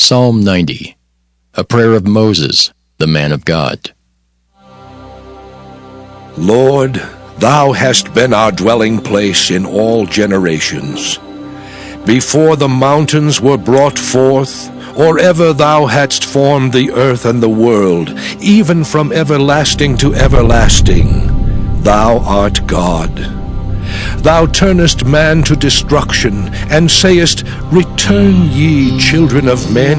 Psalm 90, a prayer of Moses, the man of God. Lord, Thou hast been our dwelling place in all generations. Before the mountains were brought forth, or ever Thou hadst formed the earth and the world, even from everlasting to everlasting, Thou art God. Thou turnest man to destruction, and sayest, Return ye, children of men.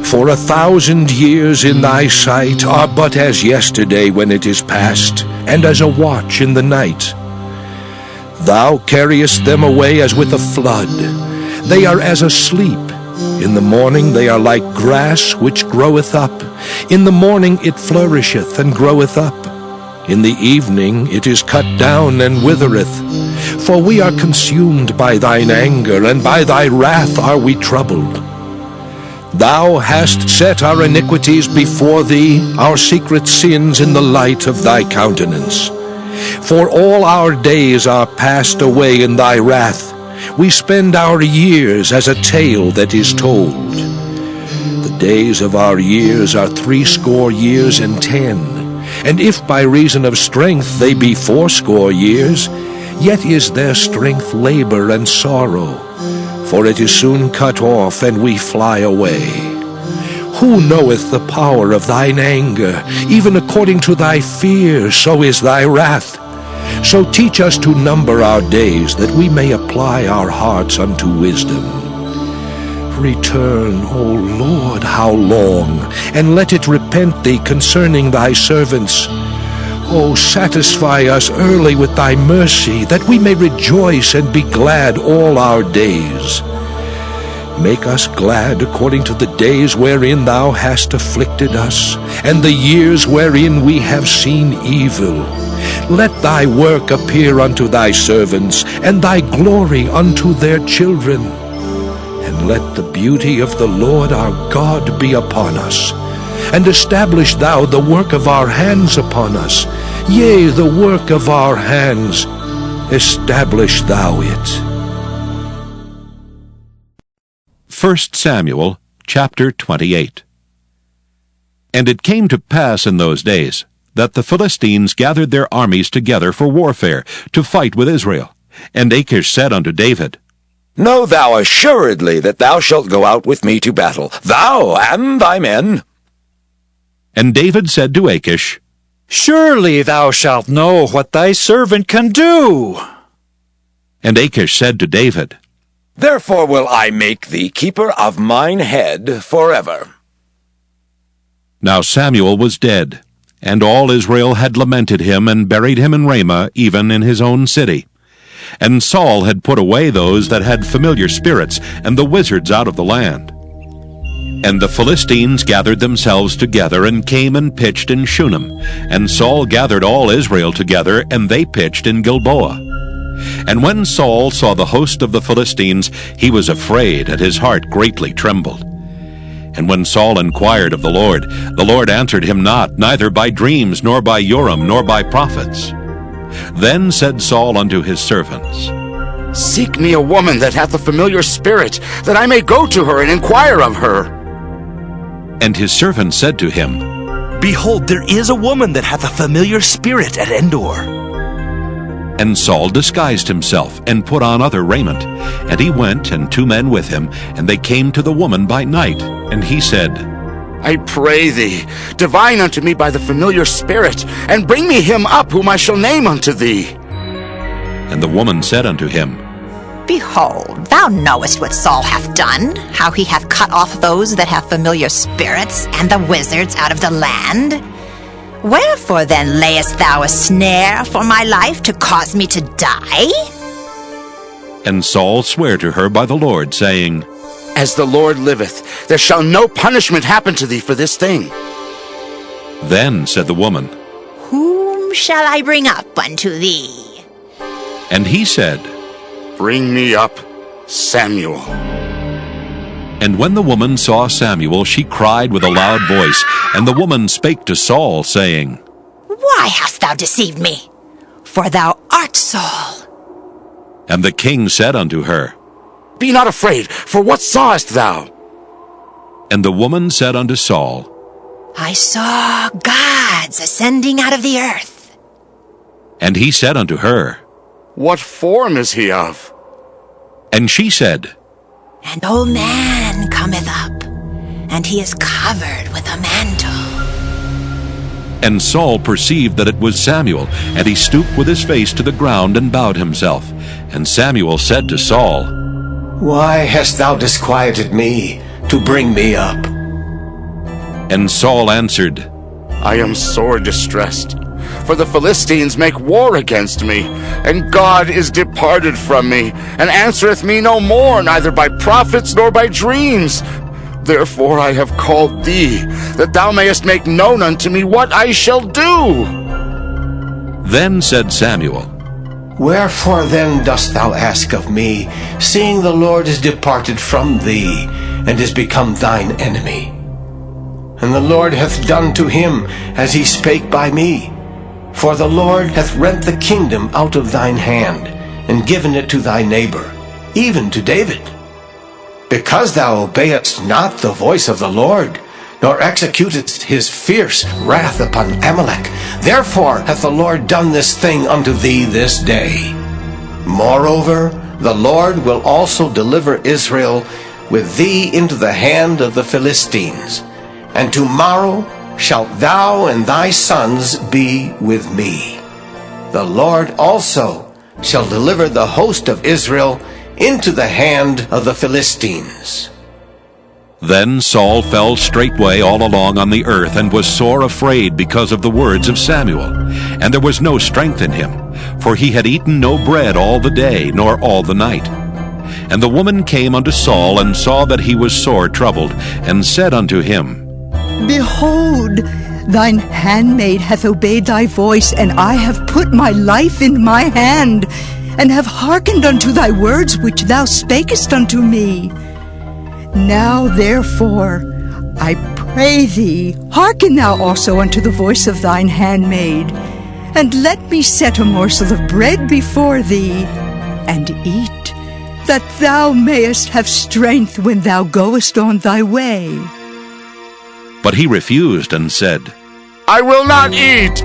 For 1,000 years in thy sight are but as yesterday when it is past, and as a watch in the night. Thou carriest them away as with a flood. They are as asleep. In the morning they are like grass which groweth up. In the morning it flourisheth and groweth up. In the evening it is cut down and withereth. For we are consumed by thine anger, and by thy wrath are we troubled. Thou hast set our iniquities before thee, our secret sins in the light of thy countenance. For all our days are passed away in thy wrath. We spend our years as a tale that is told. The days of our years are 80 years and 10. And if by reason of strength they be 80 years, yet is their strength labor and sorrow, for it is soon cut off, and we fly away. Who knoweth the power of thine anger? Even according to thy fear, so is thy wrath. So teach us to number our days, that we may apply our hearts unto wisdom. Return, O Lord, how long? And let it repent thee concerning thy servants. O satisfy us early with thy mercy, that we may rejoice and be glad all our days. Make us glad according to the days wherein thou hast afflicted us, and the years wherein we have seen evil. Let thy work appear unto thy servants, and thy glory unto their children. And let the beauty of the Lord our God be upon us. And establish thou the work of our hands upon us. Yea, the work of our hands, establish thou it. 1 Samuel chapter 28. And it came to pass in those days that the Philistines gathered their armies together for warfare, to fight with Israel. And Achish said unto David, Know thou assuredly that thou shalt go out with me to battle, thou and thy men. And David said to Achish, Surely thou shalt know what thy servant can do. And Achish said to David, Therefore will I make thee keeper of mine head forever. Now Samuel was dead, and all Israel had lamented him, and buried him in Ramah, even in his own city. And Saul had put away those that had familiar spirits, and the wizards out of the land. And the Philistines gathered themselves together, and came and pitched in Shunem. And Saul gathered all Israel together, and they pitched in Gilboa. And when Saul saw the host of the Philistines, he was afraid, and his heart greatly trembled. And when Saul inquired of the Lord answered him not, neither by dreams, nor by Urim, nor by prophets. Then said Saul unto his servants, Seek me a woman that hath a familiar spirit, that I may go to her and inquire of her. And his servants said to him, Behold, there is a woman that hath a familiar spirit at Endor. And Saul disguised himself, and put on other raiment. And he went, and 2 men with him, and they came to the woman by night. And he said, I pray thee, divine unto me by the familiar spirit, and bring me him up whom I shall name unto thee. And the woman said unto him, Behold, thou knowest what Saul hath done, how he hath cut off those that have familiar spirits, and the wizards out of the land. Wherefore then layest thou a snare for my life, to cause me to die? And Saul sware to her by the Lord, saying, As the Lord liveth, there shall no punishment happen to thee for this thing. Then said the woman, Whom shall I bring up unto thee? And he said, Bring me up Samuel. And when the woman saw Samuel, she cried with a loud voice. And the woman spake to Saul, saying, Why hast thou deceived me? For thou art Saul. And the king said unto her, Be not afraid, for what sawest thou? And the woman said unto Saul, I saw gods ascending out of the earth. And he said unto her, What form is he of? And she said, An old man cometh up, and he is covered with a mantle. And Saul perceived that it was Samuel, and he stooped with his face to the ground and bowed himself. And Samuel said to Saul, Why hast thou disquieted me to bring me up? And Saul answered, I am sore distressed, for the Philistines make war against me, and God is departed from me, and answereth me no more, neither by prophets nor by dreams. Therefore I have called thee, that thou mayest make known unto me what I shall do. Then said Samuel, Wherefore then dost thou ask of me, seeing the Lord is departed from thee, and is become thine enemy? And the Lord hath done to him as he spake by me. For the Lord hath rent the kingdom out of thine hand, and given it to thy neighbor, even to David. Because thou obeyedst not the voice of the Lord, nor executedst his fierce wrath upon Amalek, therefore hath the Lord done this thing unto thee this day. Moreover, the Lord will also deliver Israel with thee into the hand of the Philistines, and tomorrow shalt thou and thy sons be with me. The Lord also shall deliver the host of Israel into the hand of the Philistines. Then Saul fell straightway all along on the earth, and was sore afraid because of the words of Samuel. And there was no strength in him, for he had eaten no bread all the day, nor all the night. And the woman came unto Saul, and saw that he was sore troubled, and said unto him, Behold, thine handmaid hath obeyed thy voice, and I have put my life in my hand, and have hearkened unto thy words which thou spakest unto me. Now therefore, I pray thee, hearken thou also unto the voice of thine handmaid, and let me set a morsel of bread before thee, and eat, that thou mayest have strength when thou goest on thy way. But he refused, and said, I will not eat.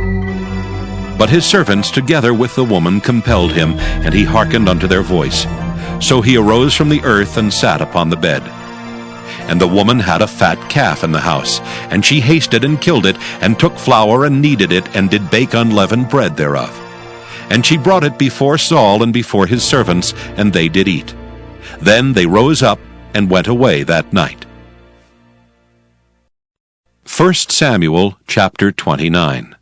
But his servants together with the woman compelled him, and he hearkened unto their voice. So he arose from the earth, and sat upon the bed. And the woman had a fat calf in the house, and she hasted and killed it, and took flour and kneaded it, and did bake unleavened bread thereof. And she brought it before Saul and before his servants, and they did eat. Then they rose up, and went away that night. 1 Samuel chapter 29.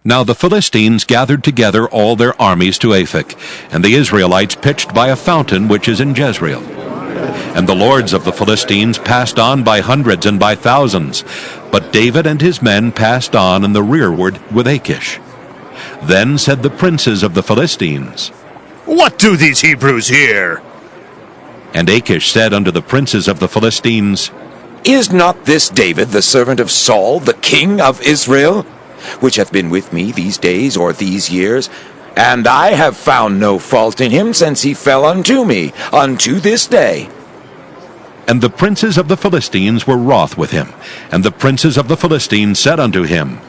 Now the Philistines gathered together all their armies to Aphek, and the Israelites pitched by a fountain which is in Jezreel. And the lords of the Philistines passed on by hundreds and by thousands, but David and his men passed on in the rearward with Achish. Then said the princes of the Philistines, What do these Hebrews here? And Achish said unto the princes of the Philistines, Is not this David the servant of Saul, the king of Israel, which hath been with me these days or these years? And I have found no fault in him since he fell unto me, unto this day. And the princes of the Philistines were wroth with him. And the princes of the Philistines said unto him,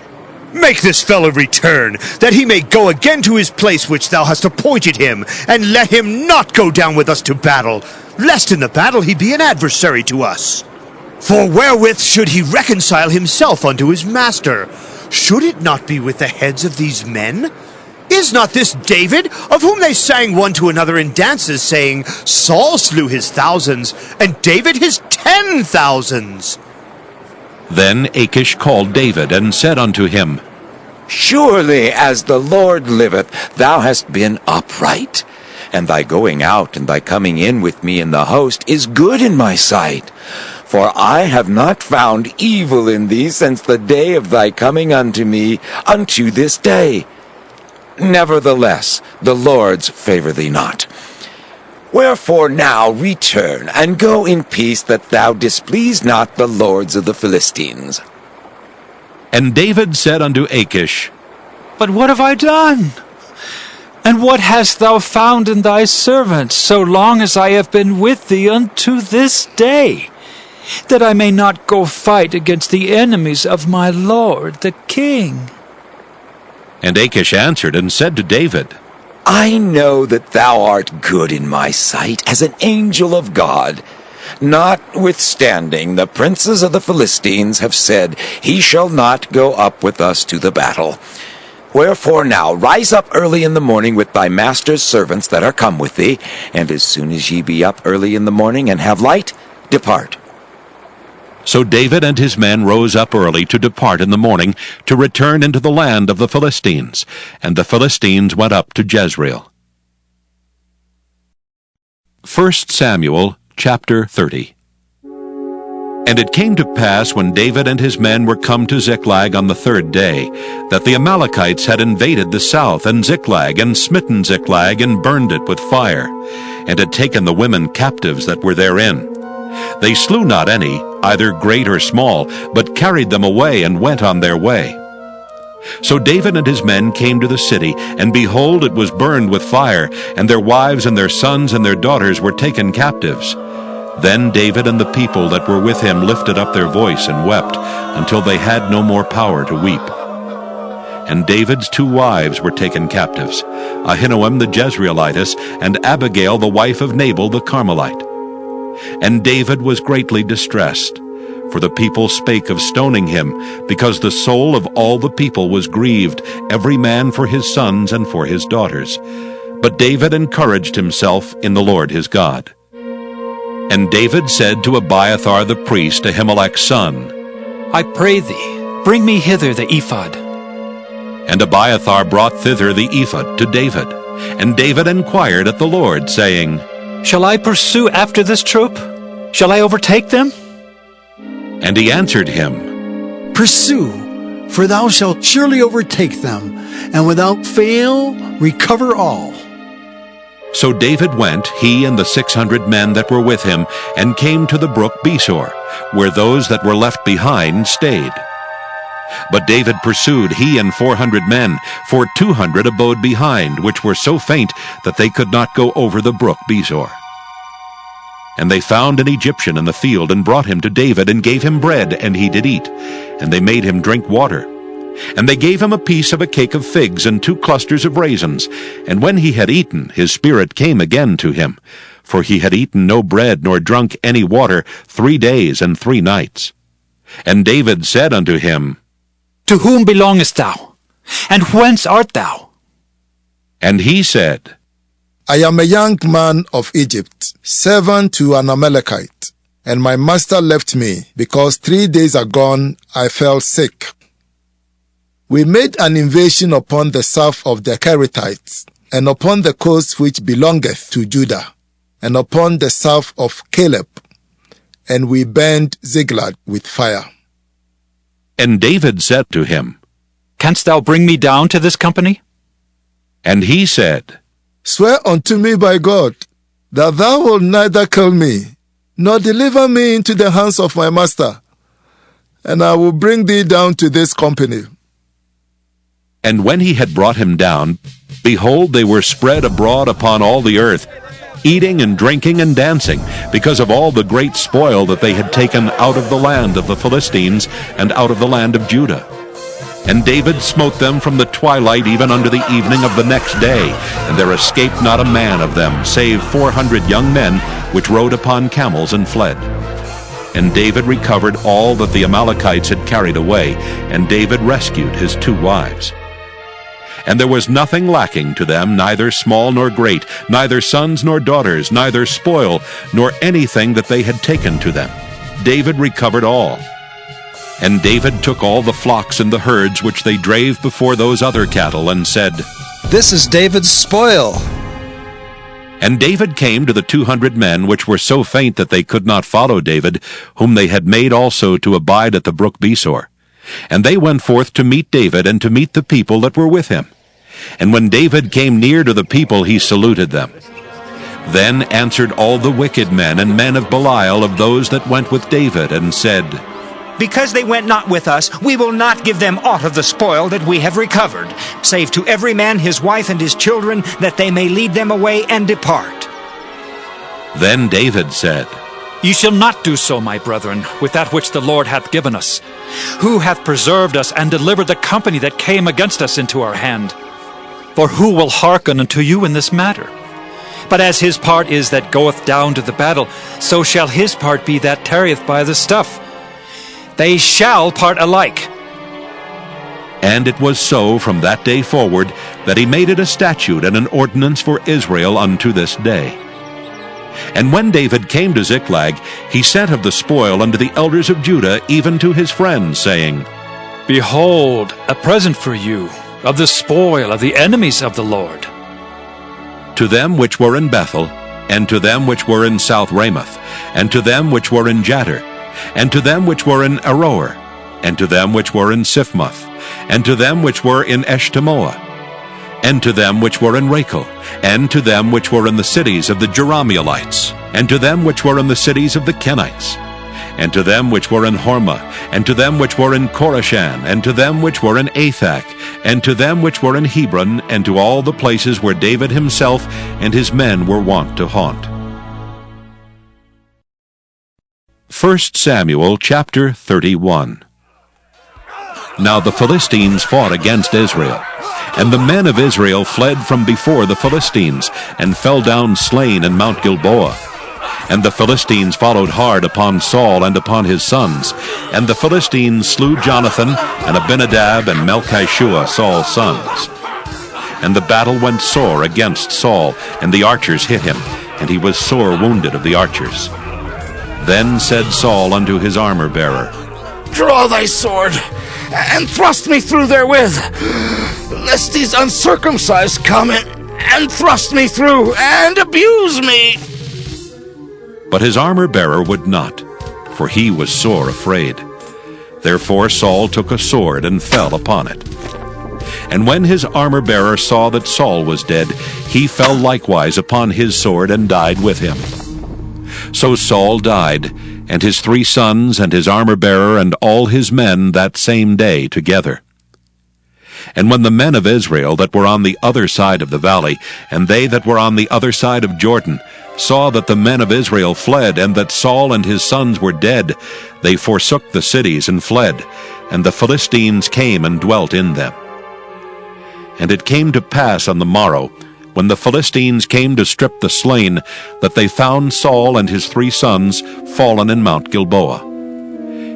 Make this fellow return, that he may go again to his place which thou hast appointed him, and let him not go down with us to battle, lest in the battle he be an adversary to us. For wherewith should he reconcile himself unto his master? Should it not be with the heads of these men? Is not this David, of whom they sang one to another in dances, saying, Saul slew his thousands, and David his 10,000s? Then Achish called David, and said unto him, Surely as the Lord liveth, thou hast been upright, and thy going out and thy coming in with me in the host is good in my sight. For I have not found evil in thee since the day of thy coming unto me, unto this day. Nevertheless, the Lord's favor thee not. Wherefore now return, and go in peace, that thou displease not the lords of the Philistines. And David said unto Achish, But what have I done? And what hast thou found in thy servant, so long as I have been with thee unto this day? that I may not go fight against the enemies of my lord the king. And Achish answered and said to David, I know that thou art good in my sight as an angel of God. Notwithstanding, the princes of the Philistines have said, He shall not go up with us to the battle. Wherefore now, rise up early in the morning with thy master's servants that are come with thee, and as soon as ye be up early in the morning and have light, depart. So David and his men rose up early to depart in the morning, to return into the land of the Philistines. And the Philistines went up to Jezreel. 1 Samuel chapter 30. And it came to pass, when David and his men were come to Ziklag on the 3rd day, that the Amalekites had invaded the south, and Ziklag, and smitten Ziklag, and burned it with fire, and had taken the women captives that were therein. They slew not any, either great or small, but carried them away, and went on their way. So David and his men came to the city, and behold, it was burned with fire, and their wives and their sons and their daughters were taken captives. Then David and the people that were with him lifted up their voice and wept, until they had no more power to weep. And David's 2 wives were taken captives, Ahinoam the Jezreelitess, and Abigail the wife of Nabal the Carmelite. And David was greatly distressed, for the people spake of stoning him, because the soul of all the people was grieved, every man for his sons and for his daughters. But David encouraged himself in the Lord his God. And David said to Abiathar the priest, Ahimelech's son, I pray thee, bring me hither the ephod. And Abiathar brought thither the ephod to David. And David inquired at the Lord, saying, Shall I pursue after this troop? Shall I overtake them? And he answered him, Pursue, for thou shalt surely overtake them, and without fail recover all. So David went, he and the 600 men that were with him, and came to the brook Besor, where those that were left behind stayed. But David pursued, he and 400 men, for 200 abode behind, which were so faint that they could not go over the brook Besor. And they found an Egyptian in the field, and brought him to David, and gave him bread, and he did eat. And they made him drink water. And they gave him a piece of a cake of figs, and 2 clusters of raisins. And when he had eaten, his spirit came again to him, for he had eaten no bread, nor drunk any water 3 days and 3 nights. And David said unto him, To whom belongest thou? And whence art thou? And he said, I am a young man of Egypt, servant to an Amalekite, and my master left me, because 3 days agone I fell sick. We made an invasion upon the south of the Kerethites, and upon the coast which belongeth to Judah, and upon the south of Caleb, and we burned Ziklag with fire. And David said to him, Canst thou bring me down to this company? And he said, Swear unto me by God, that thou wilt neither kill me, nor deliver me into the hands of my master, and I will bring thee down to this company. And when he had brought him down, behold, they were spread abroad upon all the earth, eating and drinking and dancing, because of all the great spoil that they had taken out of the land of the Philistines, and out of the land of Judah. And David smote them from the twilight even unto the evening of the next day, and there escaped not a man of them, save 400 young men, which rode upon camels and fled. And David recovered all that the Amalekites had carried away, and David rescued his 2 wives. And there was nothing lacking to them, neither small nor great, neither sons nor daughters, neither spoil, nor anything that they had taken to them. David recovered all. And David took all the flocks and the herds which they drave before those other cattle, and said, This is David's spoil. And David came to the 200 men which were so faint that they could not follow David, whom they had made also to abide at the brook Besor. And they went forth to meet David, and to meet the people that were with him. And when David came near to the people, he saluted them. Then answered all the wicked men and men of Belial of those that went with David, and said, Because they went not with us, we will not give them aught of the spoil that we have recovered, save to every man his wife and his children, that they may lead them away and depart. Then David said, Ye shall not do so, my brethren, with that which the Lord hath given us, who hath preserved us and delivered the company that came against us into our hand. For who will hearken unto you in this matter? But as his part is that goeth down to the battle, so shall his part be that tarrieth by the stuff. They shall part alike. And it was so from that day forward, that he made it a statute and an ordinance for Israel unto this day. And when David came to Ziklag, he sent of the spoil unto the elders of Judah, even to his friends, saying, Behold, a present for you, of the spoil of the enemies of the Lord. To them which were in Bethel, and to them which were in South Ramoth, and to them which were in Jattir, and to them which were in Aroer, and to them which were in Siphmoth, and to them which were in Eshtemoa, and to them which were in Rachel, and to them which were in the cities of the Jerahmeelites, and to them which were in the cities of the Kenites, and to them which were in Hormah, and to them which were in Korashan, and to them which were in Athak, and to them which were in Hebron, and to all the places where David himself and his men were wont to haunt. 1 Samuel chapter 31. Now the Philistines fought against Israel. And the men of Israel fled from before the Philistines, and fell down slain in Mount Gilboa. And the Philistines followed hard upon Saul and upon his sons. And the Philistines slew Jonathan, and Abinadab, and Melchishua, Saul's sons. And the battle went sore against Saul, and the archers hit him, and he was sore wounded of the archers. Then said Saul unto his armor-bearer, Draw thy sword, and thrust me through therewith, lest these uncircumcised come and thrust me through, and abuse me. But his armor-bearer would not, for he was sore afraid. Therefore Saul took a sword, and fell upon it. And when his armor-bearer saw that Saul was dead, he fell likewise upon his sword, and died with him. So Saul died, and his 3 sons, and his armor-bearer, and all his men that same day together. And when the men of Israel that were on the other side of the valley, and they that were on the other side of Jordan, saw that the men of Israel fled, and that Saul and his sons were dead, they forsook the cities and fled, and the Philistines came and dwelt in them. And it came to pass on the morrow, when the Philistines came to strip the slain, that they found Saul and his 3 sons fallen in Mount Gilboa.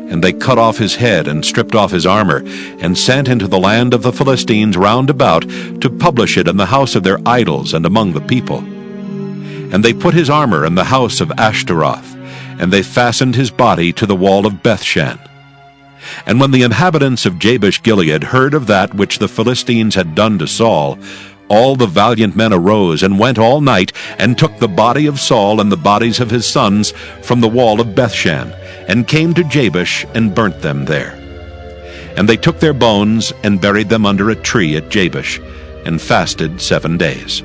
And they cut off his head, and stripped off his armor, and sent into the land of the Philistines round about, to publish it in the house of their idols and among the people. And they put his armor in the house of Ashtaroth, and they fastened his body to the wall of Bethshan. And when the inhabitants of Jabesh-Gilead heard of that which the Philistines had done to Saul, all the valiant men arose, and went all night, and took the body of Saul and the bodies of his sons from the wall of Bethshan, and came to Jabesh, and burnt them there. And they took their bones, and buried them under a tree at Jabesh, and fasted 7 days.